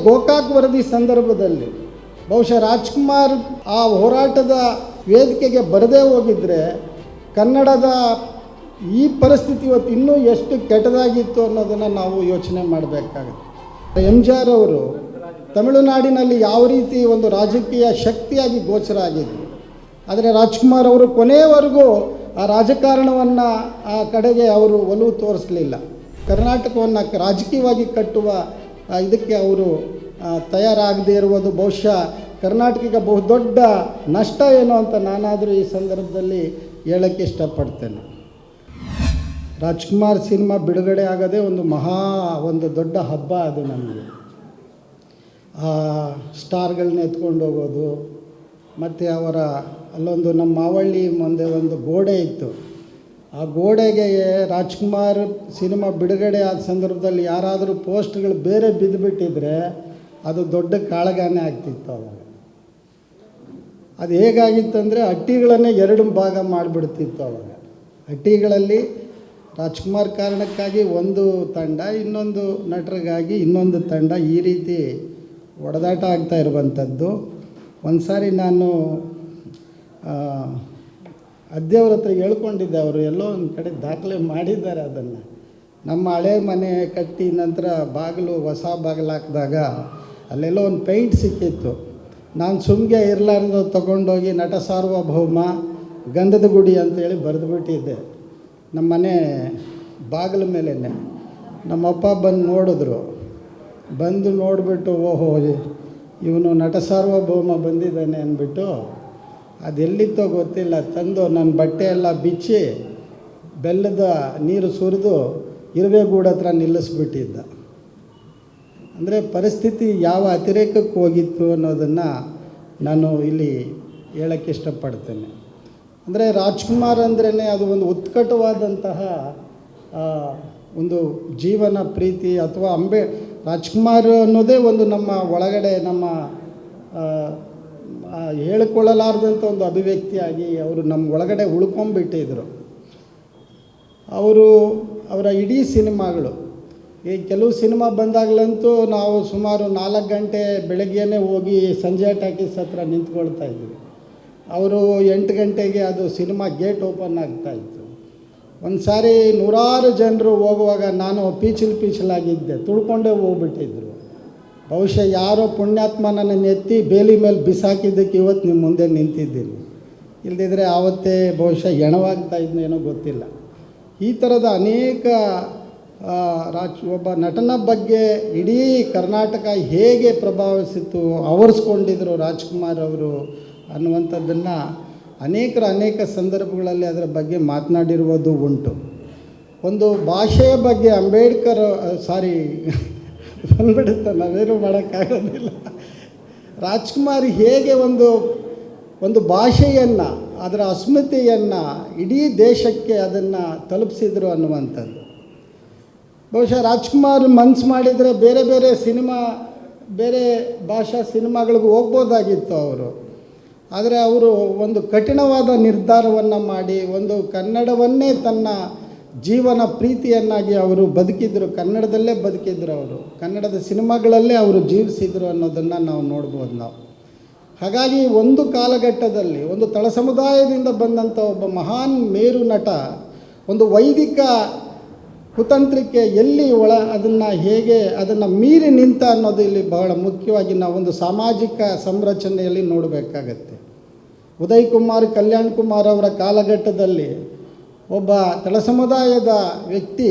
ಗೋಕಾಕ್ ವರದಿ ಸಂದರ್ಭದಲ್ಲಿ ಬಹುಶಃ ರಾಜ್ಕುಮಾರ್ ಆ ಹೋರಾಟದ ವೇದಿಕೆಗೆ ಬರದೇ ಹೋಗಿದ್ದರೆ ಕನ್ನಡದ ಈ ಪರಿಸ್ಥಿತಿ ಇವತ್ತು ಇನ್ನೂ ಎಷ್ಟು ಕೆಟ್ಟದಾಗಿತ್ತು ಅನ್ನೋದನ್ನು ನಾವು ಯೋಚನೆ ಮಾಡಬೇಕಾಗುತ್ತೆ. ಎಂ ಜಿ ಆರ್ ಅವರು ತಮಿಳುನಾಡಿನಲ್ಲಿ ಯಾವ ರೀತಿ ಒಂದು ರಾಜಕೀಯ ಶಕ್ತಿಯಾಗಿ ಗೋಚರ ಆಗಿದ್ರು, ಆದರೆ ರಾಜ್ಕುಮಾರ್ ಅವರು ಕೊನೆಯವರೆಗೂ ಆ ರಾಜಕಾರಣವನ್ನು ಆ ಕಡೆಗೆ ಅವರು ಒಲವು ತೋರಿಸಲಿಲ್ಲ. ಕರ್ನಾಟಕವನ್ನು ರಾಜಕೀಯವಾಗಿ ಕಟ್ಟುವ ಇದಕ್ಕೆ ಅವರು ತಯಾರಾಗದೇ ಇರುವುದು ಬಹುಶಃ ಕರ್ನಾಟಕಕ್ಕೆ ಬಹುದೊಡ್ಡ ನಷ್ಟ ಏನು ಅಂತ ನಾನಾದರೂ ಈ ಸಂದರ್ಭದಲ್ಲಿ ಹೇಳೋಕ್ಕೆ ಇಷ್ಟಪಡ್ತೇನೆ. ರಾಜ್ಕುಮಾರ್ ಸಿನಿಮಾ ಬಿಡುಗಡೆ ಆಗೋದೇ ಒಂದು ದೊಡ್ಡ ಹಬ್ಬ. ಅದು ನಮಗೆ ಸ್ಟಾರ್ಗಳನ್ನ ಎತ್ಕೊಂಡು ಹೋಗೋದು, ಮತ್ತು ಅವರ ಅಲ್ಲೊಂದು ನಮ್ಮ ಮಾವಳ್ಳಿ ಮುಂದೆ ಒಂದು ಗೋಡೆ ಇತ್ತು, ಆ ಗೋಡೆಗೆ ರಾಜ್ಕುಮಾರ್ ಸಿನಿಮಾ ಬಿಡುಗಡೆ ಆದ ಸಂದರ್ಭದಲ್ಲಿ ಯಾರಾದರೂ ಪೋಸ್ಟ್ಗಳು ಬೇರೆ ಬಿದ್ದುಬಿಟ್ಟಿದ್ರೆ ಅದು ದೊಡ್ಡ ಕಾಳಗಾನೆ ಆಗ್ತಿತ್ತು. ಅವಾಗ ಅದು ಹೇಗಾಗಿತ್ತಂದರೆ ಹಟ್ಟಿಗಳನ್ನೇ ಎರಡು ಭಾಗ ಮಾಡಿಬಿಡ್ತಿತ್ತು. ಅವಾಗ ಹಟ್ಟಿಗಳಲ್ಲಿ ರಾಜ್ಕುಮಾರ್ ಕಾರಣಕ್ಕಾಗಿ ಒಂದು ತಂಡ, ಇನ್ನೊಂದು ನಟರಿಗಾಗಿ ಇನ್ನೊಂದು ತಂಡ, ಈ ರೀತಿ ಹೊಡೆದಾಟ ಆಗ್ತಾ ಇರುವಂಥದ್ದು. ಒಂದು ಸಾರಿ ನಾನು ಅದ್ದೆಯವ್ರ ಹತ್ರ ಹೇಳ್ಕೊಂಡಿದ್ದೆ, ಅವರು ಎಲ್ಲೋ ಒಂದು ಕಡೆ ದಾಖಲೆ ಮಾಡಿದ್ದಾರೆ ಅದನ್ನು. ನಮ್ಮ ಹಳೆ ಮನೆ ಕಟ್ಟಿ ನಂತರ ಬಾಗಿಲು ಹೊಸ ಬಾಗಿಲು ಹಾಕಿದಾಗ ಅಲ್ಲೆಲ್ಲೋ ಒಂದು ಪೇಂಟ್ ಸಿಕ್ಕಿತ್ತು. ನಾನು ಸುಮ್ಗೆ ಇರಲಾರ್ದು ತೊಗೊಂಡೋಗಿ ನಟ ಸಾರ್ವಭೌಮ ಗಂಧದ ಗುಡಿ ಅಂತೇಳಿ ಬರೆದುಬಿಟ್ಟಿದ್ದೆ ನಮ್ಮ ಮನೆ ಬಾಗಿಲ ಮೇಲೇ. ನಮ್ಮಪ್ಪ ಬಂದು ನೋಡಿದ್ರು, ಬಂದು ನೋಡಿಬಿಟ್ಟು ಓಹೋ ಇವನು ನಟ ಸಾರ್ವಭೌಮ ಬಂದಿದ್ದಾನೆ ಅಂದ್ಬಿಟ್ಟು ಅದೆಲ್ಲಿತ್ತೋ ಗೊತ್ತಿಲ್ಲ ತಂದು ನನ್ನ ಬಟ್ಟೆ ಎಲ್ಲ ಬಿಚ್ಚಿ ಬೆಲ್ಲದ ನೀರು ಸುರಿದು ಇರುವೆಗೂಡ ಹತ್ರ ನಿಲ್ಲಿಸ್ಬಿಟ್ಟಿದ್ದ. ಅಂದರೆ ಪರಿಸ್ಥಿತಿ ಯಾವ ಅತಿರೇಕಕ್ಕೆ ಹೋಗಿತ್ತು ಅನ್ನೋದನ್ನು ನಾನು ಇಲ್ಲಿ ಹೇಳೋಕ್ಕೆ ಇಷ್ಟಪಡ್ತೇನೆ. ಅಂದರೆ ರಾಜ್ಕುಮಾರ್ ಅಂದ್ರೇ ಅದು ಒಂದು ಉತ್ಕಟವಾದಂತಹ ಒಂದು ಜೀವನ ಪ್ರೀತಿ, ಅಥವಾ ರಾಜ್ಕುಮಾರ್ ಅನ್ನೋದೇ ಒಂದು ನಮ್ಮ ಒಳಗಡೆ ನಮ್ಮ ಹೇಳಿಕೊಳ್ಳಲಾರ್ದಂಥ ಒಂದು ಅಭಿವ್ಯಕ್ತಿಯಾಗಿ ಅವರು ನಮ್ಮ ಒಳಗಡೆ ಉಳ್ಕೊಂಬಿಟ್ಟಿದ್ರು. ಅವರ ಇಡೀ ಸಿನಿಮಾಗಳು, ಈ ಕೆಲವು ಸಿನಿಮಾ ಬಂದಾಗಲಂತೂ ನಾವು ಸುಮಾರು 4 ಗಂಟೆ ಬೆಳಗ್ಗೆನೇ ಹೋಗಿ ಸಂಜೆ ಟಾಕೀಸ್ ಹತ್ರ ನಿಂತ್ಕೊಳ್ತಾ ಇದ್ವಿ. ಅವರು 8 ಗಂಟೆಗೆ ಅದು ಸಿನಿಮಾ ಗೇಟ್ ಓಪನ್ ಆಗ್ತಾಯಿತ್ತು. ಒಂದು ಸಾರಿ ನೂರಾರು ಜನರು ಹೋಗುವಾಗ ನಾನು ಪೀಚಲಾಗಿದ್ದೆ, ತುಳ್ಕೊಂಡೇ ಹೋಗ್ಬಿಟ್ಟಿದ್ರು. ಬಹುಶಃ ಯಾರೋ ಪುಣ್ಯಾತ್ಮ ನನ್ನನ್ನು ಎತ್ತಿ ಬೇಲಿ ಮೇಲೆ ಬಿಸಾಕಿದ್ದಕ್ಕೆ ಇವತ್ತು ನಿಮ್ಮ ಮುಂದೆ ನಿಂತಿದ್ದೀನಿ. ಇಲ್ಲದಿದ್ದರೆ ಆವತ್ತೇ ಬಹುಶಃ ಎಣವಾಗ್ತಾ ಇದ್ನೇನೋ ಗೊತ್ತಿಲ್ಲ. ಈ ಥರದ ಅನೇಕ ಒಬ್ಬ ನಟನ ಬಗ್ಗೆ ಇಡೀ ಕರ್ನಾಟಕ ಹೇಗೆ ಪ್ರಭಾವಿಸಿತು, ಆವರಿಸ್ಕೊಂಡಿದ್ರು ರಾಜ್ಕುಮಾರ್ ಅವರು ಅನ್ನುವಂಥದ್ದನ್ನು ಅನೇಕ ಸಂದರ್ಭಗಳಲ್ಲಿ ಅದರ ಬಗ್ಗೆ ಮಾತನಾಡಿರುವುದು ಉಂಟು. ಒಂದು ಭಾಷೆಯ ಬಗ್ಗೆ ಅಂಬೇಡ್ಕರ್ ಬಂದ್ಬಿಡುತ್ತೆ, ನಾವೇನು ಮಾಡೋಕ್ಕಾಗೋದಿಲ್ಲ. ರಾಜ್ಕುಮಾರ್ ಹೇಗೆ ಒಂದು ಭಾಷೆಯನ್ನು, ಅದರ ಅಸ್ಮಿತೆಯನ್ನು ಇಡೀ ದೇಶಕ್ಕೆ ಅದನ್ನು ತಲುಪಿಸಿದ್ರು ಅನ್ನುವಂಥದ್ದು. ಬಹುಶಃ ರಾಜ್ಕುಮಾರ್ ಮನಸ್ಸು ಮಾಡಿದರೆ ಬೇರೆ ಭಾಷಾ ಸಿನಿಮಾಗಳಿಗೂ ಹೋಗ್ಬೋದಾಗಿತ್ತು ಅವರು. ಆದರೆ ಅವರು ಒಂದು ಕಠಿಣವಾದ ನಿರ್ಧಾರವನ್ನು ಮಾಡಿ ಒಂದು ಕನ್ನಡವನ್ನೇ ತನ್ನ ಜೀವನ ಪ್ರೀತಿಯನ್ನಾಗಿ ಅವರು ಬದುಕಿದ್ರು. ಕನ್ನಡದಲ್ಲೇ ಬದುಕಿದ್ರು ಅವರು, ಕನ್ನಡದ ಸಿನಿಮಾಗಳಲ್ಲೇ ಅವರು ಜೀವಿಸಿದರು ಅನ್ನೋದನ್ನು ನಾವು ನೋಡ್ಬೋದು ನಾವು. ಹಾಗಾಗಿ ಒಂದು ಕಾಲಘಟ್ಟದಲ್ಲಿ ಒಂದು ತಳ ಸಮುದಾಯದಿಂದ ಬಂದಂಥ ಒಬ್ಬ ಮಹಾನ್ ಮೇರು ನಟ ಒಂದು ವೈದಿಕ ಕುತಂತ್ರಕ್ಕೆ ಎಲ್ಲಿ ಅದನ್ನು ಮೀರಿ ನಿಂತ ಅನ್ನೋದು ಇಲ್ಲಿ ಬಹಳ ಮುಖ್ಯವಾಗಿ ನಾವು ಒಂದು ಸಾಮಾಜಿಕ ಸಂರಚನೆಯಲ್ಲಿ ನೋಡಬೇಕಾಗತ್ತೆ. ಉದಯ್ ಕುಮಾರ್, ಕಲ್ಯಾಣ್ ಕುಮಾರ್ ಅವರ ಕಾಲಘಟ್ಟದಲ್ಲಿ ಒಬ್ಬ ತಳ ಸಮುದಾಯದ ವ್ಯಕ್ತಿ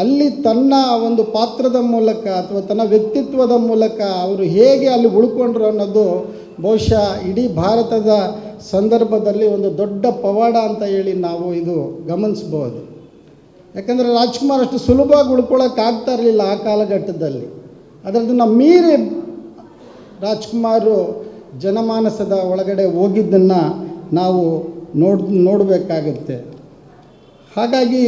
ಅಲ್ಲಿ ತನ್ನ ಒಂದು ಪಾತ್ರದ ಮೂಲಕ ಅಥವಾ ತನ್ನ ವ್ಯಕ್ತಿತ್ವದ ಮೂಲಕ ಅವರು ಹೇಗೆ ಅಲ್ಲಿ ಉಳ್ಕೊಂಡ್ರು ಅನ್ನೋದು ಬಹುಶಃ ಇಡೀ ಭಾರತದ ಸಂದರ್ಭದಲ್ಲಿ ಒಂದು ದೊಡ್ಡ ಪವಾಡ ಅಂತ ಹೇಳಿ ನಾವು ಇದು ಗಮನಿಸ್ಬೋದು. ಯಾಕಂದರೆ ರಾಜ್ಕುಮಾರ್ ಅಷ್ಟು ಸುಲಭವಾಗಿ ಉಳ್ಕೊಳ್ಳೋಕ್ಕಾಗ್ತಾ ಇರಲಿಲ್ಲ ಆ ಕಾಲಘಟ್ಟದಲ್ಲಿ. ಅದರದನ್ನು ಮೀರಿ ರಾಜ್ಕುಮಾರು ಜನಮಾನಸದ ಒಳಗಡೆ ಹೋಗಿದ್ದನ್ನು ನಾವು ನೋಡಬೇಕಾಗುತ್ತೆ. ಹಾಗಾಗಿ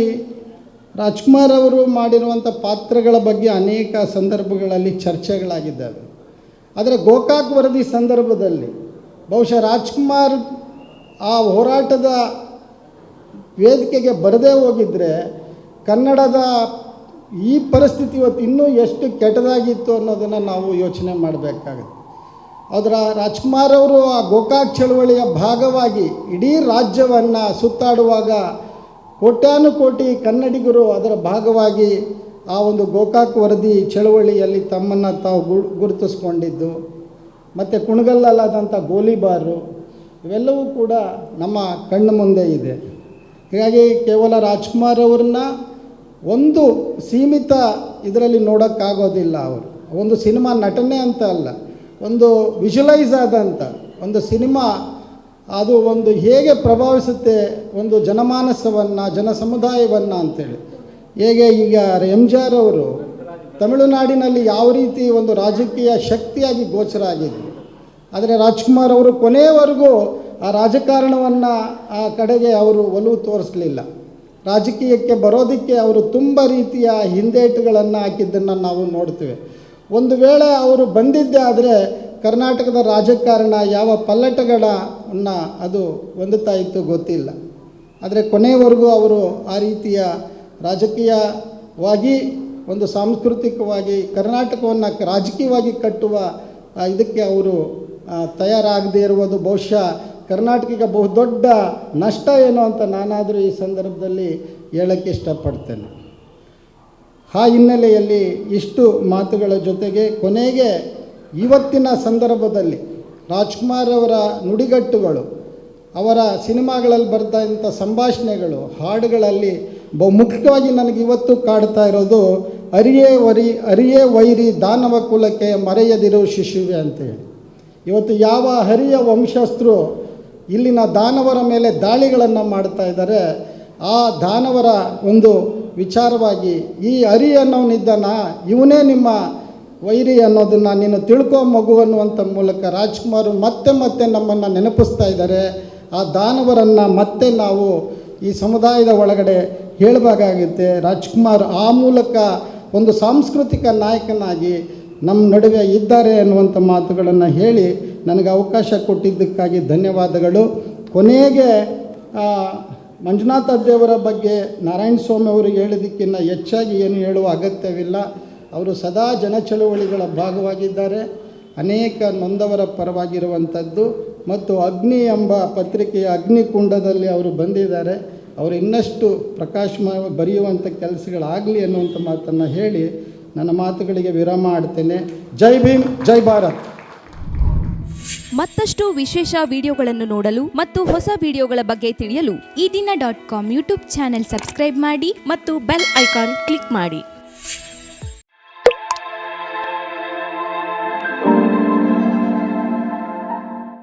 ರಾಜ್ಕುಮಾರ್ ಅವರು ಮಾಡಿರುವಂಥ ಪಾತ್ರಗಳ ಬಗ್ಗೆ ಅನೇಕ ಸಂದರ್ಭಗಳಲ್ಲಿ ಚರ್ಚೆಗಳಾಗಿದ್ದಾವೆ. ಆದರೆ ಗೋಕಾಕ್ ವರದಿ ಸಂದರ್ಭದಲ್ಲಿ ಬಹುಶಃ ರಾಜ್ಕುಮಾರ್ ಆ ಹೋರಾಟದ ವೇದಿಕೆಗೆ ಬರದೇ ಹೋಗಿದ್ದರೆ ಕನ್ನಡದ ಈ ಪರಿಸ್ಥಿತಿ ಇವತ್ತು ಇನ್ನೂ ಎಷ್ಟು ಕೆಟ್ಟದಾಗಿತ್ತು ಅನ್ನೋದನ್ನು ನಾವು ಯೋಚನೆ ಮಾಡಬೇಕಾಗುತ್ತೆ. ಅದರ ರಾಜ್ಕುಮಾರ್ ಅವರು ಆ ಗೋಕಾಕ್ ಚಳವಳಿಯ ಭಾಗವಾಗಿ ಇಡೀ ರಾಜ್ಯವನ್ನು ಸುತ್ತಾಡುವಾಗ ಕೋಟ್ಯಾನುಕೋಟಿ ಕನ್ನಡಿಗರು ಅದರ ಭಾಗವಾಗಿ ಆ ಒಂದು ಗೋಕಾಕ್ ವರದಿ ಚಳವಳಿಯಲ್ಲಿ ತಮ್ಮನ್ನು ತಾವು ಗುರುತಿಸ್ಕೊಂಡಿದ್ದು, ಮತ್ತು ಕುಣಗಲ್ಲಲಾದಂಥ ಗೋಲಿಬಾರು ಇವೆಲ್ಲವೂ ಕೂಡ ನಮ್ಮ ಕಣ್ಣು ಮುಂದೆ ಇದೆ. ಹೀಗಾಗಿ ಕೇವಲ ರಾಜ್ಕುಮಾರ್ ಅವ್ರನ್ನ ಒಂದು ಸೀಮಿತ ಇದರಲ್ಲಿ ನೋಡೋಕ್ಕಾಗೋದಿಲ್ಲ. ಅವರು ಒಂದು ಸಿನಿಮಾ ನಟನೆ ಅಂತ ಅಲ್ಲ, ಒಂದು ವಿಜುವಲೈಸ್ ಆದಂಥ ಒಂದು ಸಿನಿಮಾ ಅದು ಒಂದು ಹೇಗೆ ಪ್ರಭಾವಿಸುತ್ತೆ ಒಂದು ಜನಮಾನಸವನ್ನು, ಜನ ಸಮುದಾಯವನ್ನು ಅಂತೇಳಿ. ಹೇಗೆ ಈಗ MGR ಅವರು ತಮಿಳುನಾಡಿನಲ್ಲಿ ಯಾವ ರೀತಿ ಒಂದು ರಾಜಕೀಯ ಶಕ್ತಿಯಾಗಿ ಗೋಚರ ಆಗಿದ್ರು, ಆದರೆ ರಾಜ್ಕುಮಾರ್ ಅವರು ಕೊನೆಯವರೆಗೂ ಆ ರಾಜಕಾರಣವನ್ನು ಆ ಕಡೆಗೆ ಅವರು ಒಲವು ತೋರಿಸಲಿಲ್ಲ. ರಾಜಕೀಯಕ್ಕೆ ಬರೋದಕ್ಕೆ ಅವರು ತುಂಬ ರೀತಿಯ ಹಿಂದೇಟುಗಳನ್ನು ಹಾಕಿದ್ದನ್ನು ನಾವು ನೋಡ್ತೇವೆ. ಒಂದು ವೇಳೆ ಅವರು ಬಂದಿದ್ದೇ ಆದರೆ ಕರ್ನಾಟಕದ ರಾಜಕಾರಣ ಯಾವ ಪಲ್ಲಟಗಳನ್ನು ಅದು ಹೊಂದುತ್ತಾ ಇತ್ತು ಗೊತ್ತಿಲ್ಲ. ಆದರೆ ಕೊನೆಯವರೆಗೂ ಅವರು ಆ ರೀತಿಯ ರಾಜಕೀಯವಾಗಿ ಒಂದು ಸಾಂಸ್ಕೃತಿಕವಾಗಿ ಕರ್ನಾಟಕವನ್ನು ರಾಜಕೀಯವಾಗಿ ಕಟ್ಟುವ ಇದಕ್ಕೆ ಅವರು ತಯಾರಾಗದೇ ಇರುವುದು ಬಹುಶಃ ಕರ್ನಾಟಕಕ್ಕೆ ಬಹುದೊಡ್ಡ ನಷ್ಟ ಏನು ಅಂತ ನಾನಾದರೂ ಈ ಸಂದರ್ಭದಲ್ಲಿ ಹೇಳೋಕ್ಕೆ ಇಷ್ಟಪಡ್ತೇನೆ. ಆ ಹಿನ್ನೆಲೆಯಲ್ಲಿ ಇಷ್ಟು ಮಾತುಗಳ ಜೊತೆಗೆ ಕೊನೆಗೆ ಇವತ್ತಿನ ಸಂದರ್ಭದಲ್ಲಿ ರಾಜ್ಕುಮಾರ್ ಅವರ ನುಡಿಗಟ್ಟುಗಳು, ಅವರ ಸಿನಿಮಾಗಳಲ್ಲಿ ಬರ್ತಾ ಇದ್ದಂಥ ಸಂಭಾಷಣೆಗಳು, ಹಾಡುಗಳಲ್ಲಿ ಬಹುಮುಖ್ಯವಾಗಿ ನನಗೆ ಇವತ್ತು ಕಾಡ್ತಾ ಇರೋದು ಅರಿಯೇ ವೈರಿ ದಾನವ ಕುಲಕ್ಕೆ ಮರೆಯದಿರು ಶಿಶುವೆ ಅಂತೇಳಿ. ಇವತ್ತು ಯಾವ ಹರಿಯ ವಂಶಸ್ಥರು ಇಲ್ಲಿನ ದಾನವರ ಮೇಲೆ ದಾಳಿಗಳನ್ನು ಮಾಡ್ತಾ ಇದ್ದಾರೆ, ಆ ದಾನವರ ಒಂದು ವಿಚಾರವಾಗಿ ಈ ಹರಿ ಅನ್ನೋನಿದ್ದಾನ ಇವನೇ ನಿಮ್ಮ ವೈರಿ ಅನ್ನೋದನ್ನು ನೀನು ತಿಳ್ಕೊ ಮಗು ಅನ್ನುವಂಥ ಮೂಲಕ ರಾಜ್ಕುಮಾರ್ ಮತ್ತೆ ನಮ್ಮನ್ನು ನೆನಪಿಸ್ತಾ ಇದ್ದಾರೆ. ಆ ದಾನವರನ್ನು ಮತ್ತೆ ನಾವು ಈ ಸಮುದಾಯದ ಒಳಗಡೆ ಹೇಳಬೇಕಾಗುತ್ತೆ. ರಾಜ್ಕುಮಾರ್ ಆ ಮೂಲಕ ಒಂದು ಸಾಂಸ್ಕೃತಿಕ ನಾಯಕನಾಗಿ ನಮ್ಮ ನಡುವೆ ಇದ್ದಾರೆ ಅನ್ನುವಂಥ ಮಾತುಗಳನ್ನು ಹೇಳಿ ನನಗೆ ಅವಕಾಶ ಕೊಟ್ಟಿದ್ದಕ್ಕಾಗಿ ಧನ್ಯವಾದಗಳು. ಕೊನೆಗೆ ಮಂಜುನಾಥ ದೇವರ ಬಗ್ಗೆ ನಾರಾಯಣ ಸ್ವಾಮಿ ಅವರು ಹೇಳಿದ್ದಕ್ಕಿಂತ ಹೆಚ್ಚಾಗಿ ಏನು ಹೇಳುವ ಅಗತ್ಯವಿಲ್ಲ. ಅವರು ಸದಾ ಜನಚಳವಳಿಗಳ ಭಾಗವಾಗಿದ್ದಾರೆ, ಅನೇಕ ನೊಂದವರ ಪರವಾಗಿರುವಂಥದ್ದು, ಮತ್ತು ಅಗ್ನಿ ಎಂಬ ಪತ್ರಿಕೆಯ ಅಗ್ನಿಕುಂಡದಲ್ಲಿ ಅವರು ಬಂದಿದ್ದಾರೆ. ಅವರು ಇನ್ನಷ್ಟು ಪ್ರಕಾಶಮಯ ಬರೆಯುವಂಥ ಕೆಲಸಗಳಾಗಲಿ ಅನ್ನುವಂಥ ಮಾತನ್ನು ಹೇಳಿ ನನ್ನ ಮಾತುಗಳಿಗೆ ವಿರಾಮ ಆಡ್ತೇನೆ. ಜೈ ಭೀಮ್, ಜೈ ಭಾರತ್. ಮತ್ತಷ್ಟು ವಿಶೇಷ ವಿಡಿಯೋಗಳನ್ನು ನೋಡಲು ಮತ್ತು ಹೊಸ ವಿಡಿಯೋಗಳ ಬಗ್ಗೆ ತಿಳಿಯಲು ಈ ದಿನ .com ಯೂಟ್ಯೂಬ್ ಚಾನೆಲ್ ಸಬ್ಸ್ಕ್ರೈಬ್ ಮಾಡಿ ಮತ್ತು ಬೆಲ್ ಐಕಾನ್ ಕ್ಲಿಕ್ ಮಾಡಿ.